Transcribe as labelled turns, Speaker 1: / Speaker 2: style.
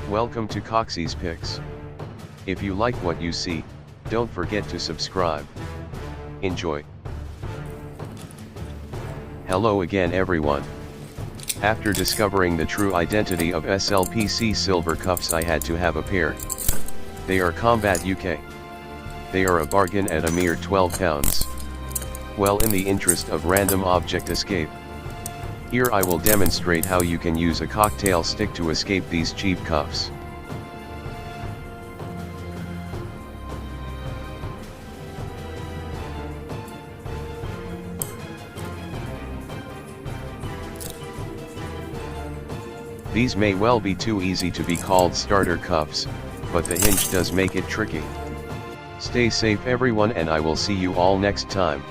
Speaker 1: Welcome to Coxie's Picks. If you like what you see, don't forget to subscribe. Enjoy. Hello again everyone. After discovering the true identity of SLPC silver cuffs, I had to have a pair. They are Kombat UK. They are a bargain at a mere £12. Well, in the interest of random object escape, here I will demonstrate how you can use a cocktail stick to escape these cheap cuffs. These may well be too easy to be called starter cuffs, but the hinge does make it tricky. Stay safe everyone, and I will see you all next time.